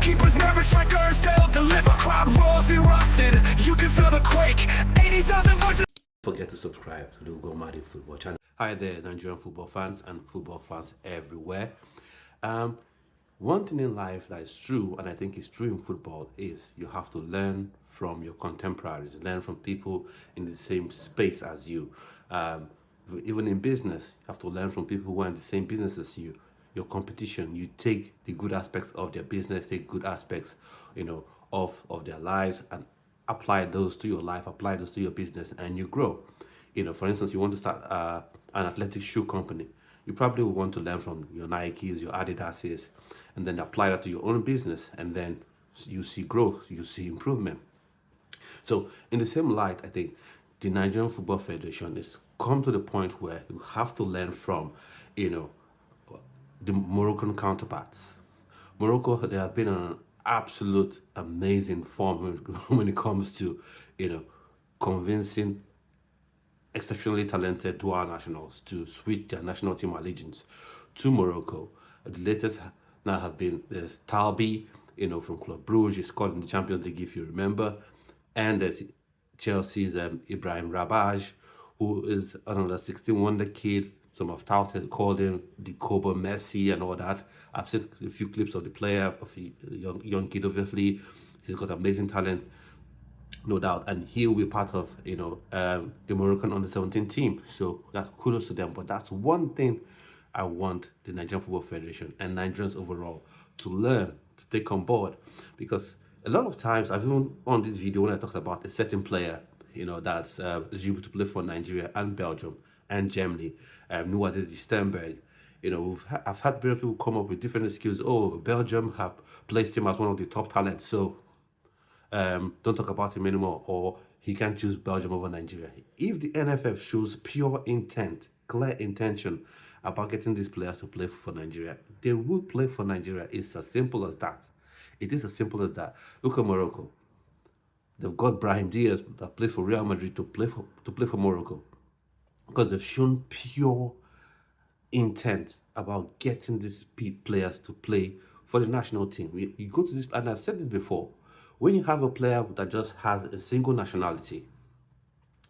Keepers nervous, strikers, they'll deliver. Crowd roars erupted, you can feel the quake. 80,000 voices. Don't forget to subscribe to the Go Mad Football channel. Hi there, Nigerian football fans and football fans everywhere. One thing in life that is true, and I think is true in football, is you have to learn from your contemporaries, learn from people in the same space as you. Even in business, you have to learn from people who are in the same business as you. Your competition, you take the good aspects of their business, take good aspects, of their lives, and apply those to your life, apply those to your business, and you grow. For instance, you want to start an athletic shoe company. You probably will want to learn from your Nikes, your Adidas's, and then apply that to your own business, and then you see growth, you see improvement. So in the same light, I think the Nigerian Football Federation has come to the point where you have to learn from, the Moroccan counterparts. Morocco, they have been on an absolute amazing form when it comes to, convincing exceptionally talented dual nationals to switch their national team allegiance to Morocco. The latest now have been there's Talbi, from Club Brugge. He scored in the Champions League, if you remember. And there's Chelsea's Ibrahim Rabbaj, who is another 16 wonder kid. Some have touted, called him the Kobo Messi and all that. I've seen a few clips of the player, of a young kid, obviously. He's got amazing talent, no doubt. And he'll be part of, the Moroccan under-17 team. So that's kudos to them. But that's one thing I want the Nigerian Football Federation and Nigerians overall to learn, to take on board. Because a lot of times, I've even on this video, when I talked about a certain player, that's eligible to play for Nigeria and Belgium and Germany, Nouadhiti Sternberg. I've had various people come up with different excuses. Oh, Belgium have placed him as one of the top talents, so don't talk about him anymore, or he can't choose Belgium over Nigeria. If the NFF shows pure intent, clear intention about getting these players to play for Nigeria, they will play for Nigeria. It's as simple as that. It is as simple as that. Look at Morocco. They've got Ibrahim Diaz that plays for Real Madrid to play for Morocco, because they've shown pure intent about getting these players to play for the national team. You go to this, and I've said this before, when you have a player that just has a single nationality,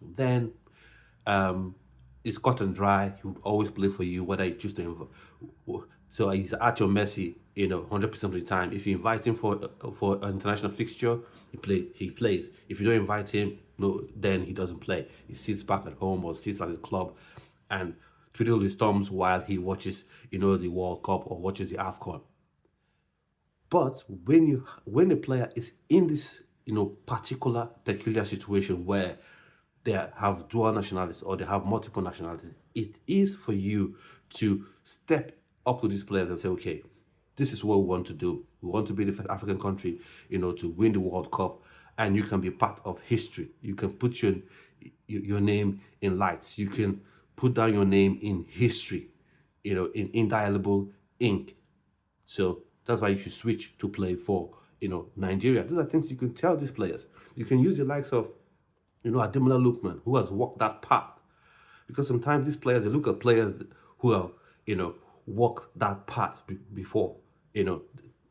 then it's cut and dry. He would always play for you, whether you choose to. So he's at your mercy, 100% of the time. If you invite him for an international fixture, he plays. If you don't invite him, no, then he doesn't play. He sits back at home or sits at his club and twiddle his thumbs while he watches, the World Cup or watches the AFCON. But when a player is in this, particular peculiar situation where they have dual nationalities or they have multiple nationalities, it is for you to step up to these players and say, okay, this is what we want to do. We want to be the first African country, to win the World Cup, and you can be part of history. You can put your name in lights. You can put down your name in history, in indelible ink. So that's why you should switch to play for, Nigeria. These are things you can tell these players. You can use the likes of, Ademola Lookman, who has walked that path. Because sometimes these players, they look at players who have, walked that path before,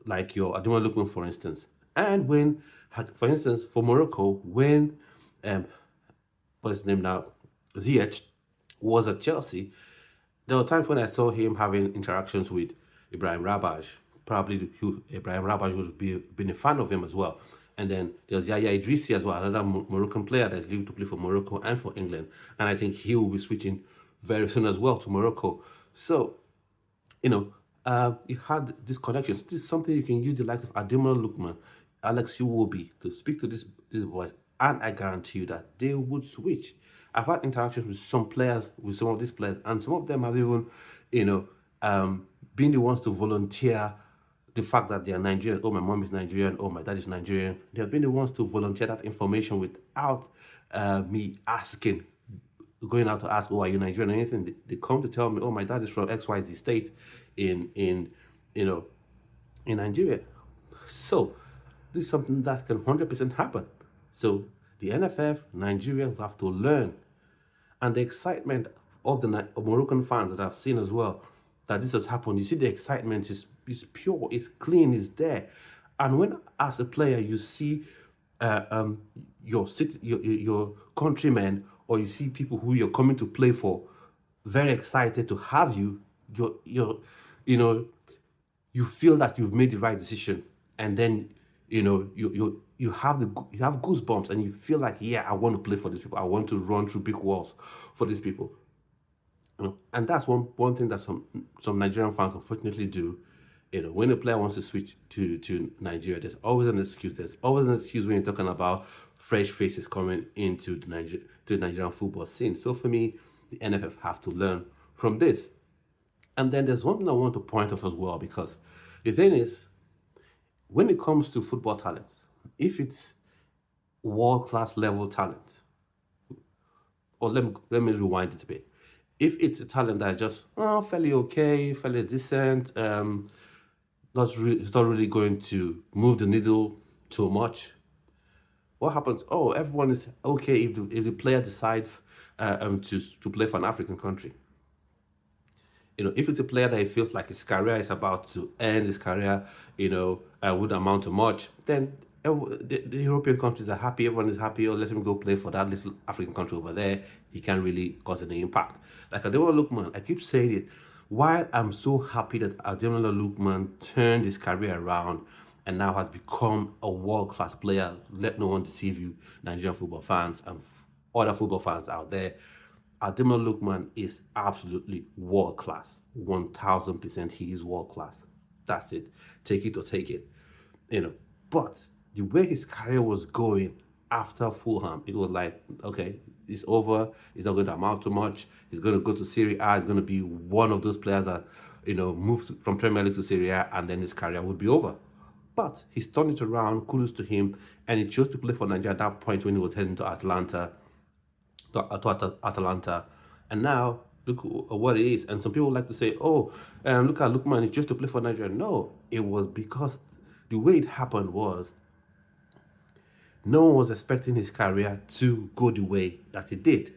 like your Ademola Lookman, for instance. And when, for instance, for Morocco, when, what's his name now, Ziyech was at Chelsea, there were times when I saw him having interactions with Ibrahim Rabbaj. Probably Ibrahim Rabbaj would have been a fan of him as well. And then there's Yaya Idrissi as well, another Moroccan player that's leaving to play for Morocco and for England. And I think he will be switching very soon as well to Morocco. So, you had these connections. This is something you can use the likes of Ademola Lookman, Alex Iwobi to speak to these boys. And I guarantee you that they would switch. I've had interactions with some of these players, and some of them have even, been the ones to volunteer the fact that they are Nigerian. Oh, my mom is Nigerian. Oh, my dad is Nigerian. They have been the ones to volunteer that information without me asking, going out to ask, oh, are you Nigerian or anything. They come to tell me, oh, my dad is from XYZ state in Nigeria. So this is something that can 100% happen. So the NFF, Nigeria will have to learn. And the excitement of the Moroccan fans that I've seen as well, that this has happened, you see the excitement is pure, it's clean, it's there. And when, as a player, you see your countrymen, or you see people who you're coming to play for, very excited to have you, you know, you feel that you've made the right decision, and then you have you have goosebumps, and you feel like, yeah, I want to play for these people. I want to run through big walls for these people. And that's one thing that some Nigerian fans unfortunately do. When a player wants to switch to Nigeria, there's always an excuse. There's always an excuse when you're talking about fresh faces coming into the Nigerian football scene. So for me, the NFF have to learn from this. And then there's one thing I want to point out as well, because the thing is, when it comes to football talent, if it's world-class level talent, or let me rewind it a bit. If it's a talent that is just fairly okay, fairly decent, it's not really going to move the needle too much, what happens? Oh, everyone is okay if the player decides to play for an African country. If it's a player that he feels like his career is about to end, his career, would amount to much, then the European countries are happy, everyone is happy. Oh, let him go play for that little African country over there. He can't really cause any impact. Like Ademola Lookman, I keep saying it. While I'm so happy that Ademola Lookman turned his career around and now has become a world-class player, let no one deceive you, Nigerian football fans and other football fans out there, Ademola Lookman is absolutely world class. 1000% he is world class. That's it. Take it or take it. But the way his career was going after Fulham, it was like, okay, it's over. It's not going to amount to much. He's going to go to Serie A. He's going to be one of those players that, moves from Premier League to Serie A, and then his career would be over. But he's turned it around. Kudos to him. And he chose to play for Nigeria at that point when he was heading to Atalanta. And now look what it is. And some people like to say, oh, look at Lookman, it's just to play for Nigeria. No, it was because the way it happened was no one was expecting his career to go the way that it did.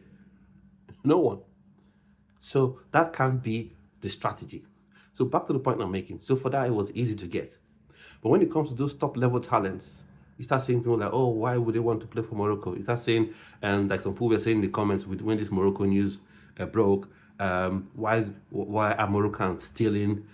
No one. So that can't be the strategy. So back to the point I'm making. So for that, it was easy to get. But when it comes to those top level talents, you start seeing people like, oh, why would they want to play for Morocco? You start saying, like some people were saying in the comments when this Morocco news broke, why are Moroccans stealing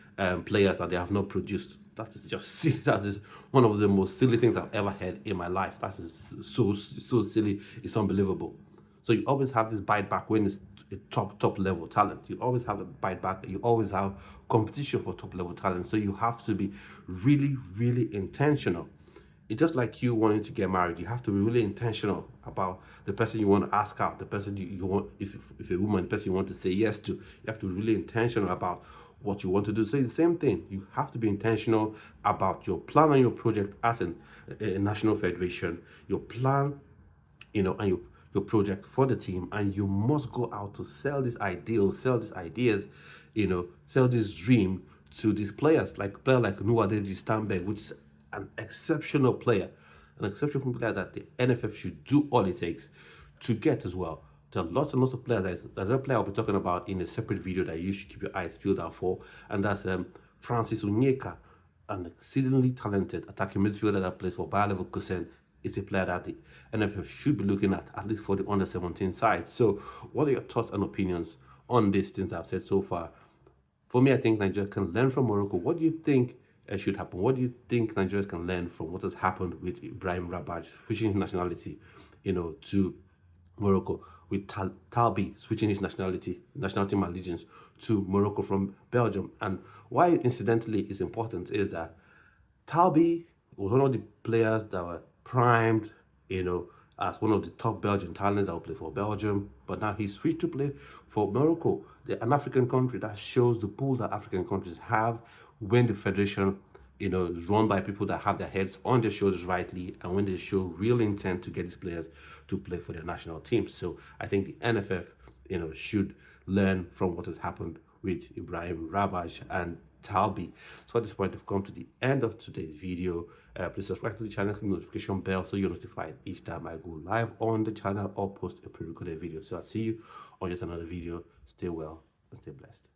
players that they have not produced? That is just silly. That is one of the most silly things I've ever heard in my life. That is so silly. It's unbelievable. So you always have this bite back when it's a top level talent. You always have a bite back. You always have competition for top level talent. So you have to be really, really intentional. It's just like you wanting to get married. You have to be really intentional about the person you want to ask out, the person you want, if a woman, the person you want to say yes to. You have to be really intentional about what you want to do. So it's the same thing. You have to be intentional about your plan and your project as a national federation, your plan, and your project for the team, and you must go out to sell these ideals, sell these ideas, sell this dream to these players, like a player like Nuwadeji Stamberg, which is an exceptional player that the NFF should do all it takes to get as well. There are lots and lots of players. Another player I'll be talking about in a separate video that you should keep your eyes peeled out for, and that's Francis Onyeka, an exceedingly talented attacking midfielder that plays for Bayer Leverkusen. Is a player that the NFF should be looking at least for the under-17 side. So what are your thoughts and opinions on these things I've said so far? For me, I think Nigeria can learn from Morocco. What do you think should happen? What do you think Nigeria can learn from what has happened with Ibrahim Rabbaj switching his nationality, to Morocco, with Talbi switching his nationality and allegiance to Morocco from Belgium? And why, incidentally, is important is that Talbi was one of the players that were primed, as one of the top Belgian talents that will play for Belgium, but now he switched to play for Morocco, an African country. That shows the pull that African countries have when the federation, is run by people that have their heads on their shoulders rightly, and when they show real intent to get these players to play for their national teams. So I think the NFF, should learn from what has happened with Ibrahim Rabbaj and Talbi. So at this point, I've come to the end of today's video. Please subscribe to the channel, click the notification bell so you're notified each time I go live on the channel or post a pre-recorded video. So I'll see you on just another video. Stay well and stay blessed.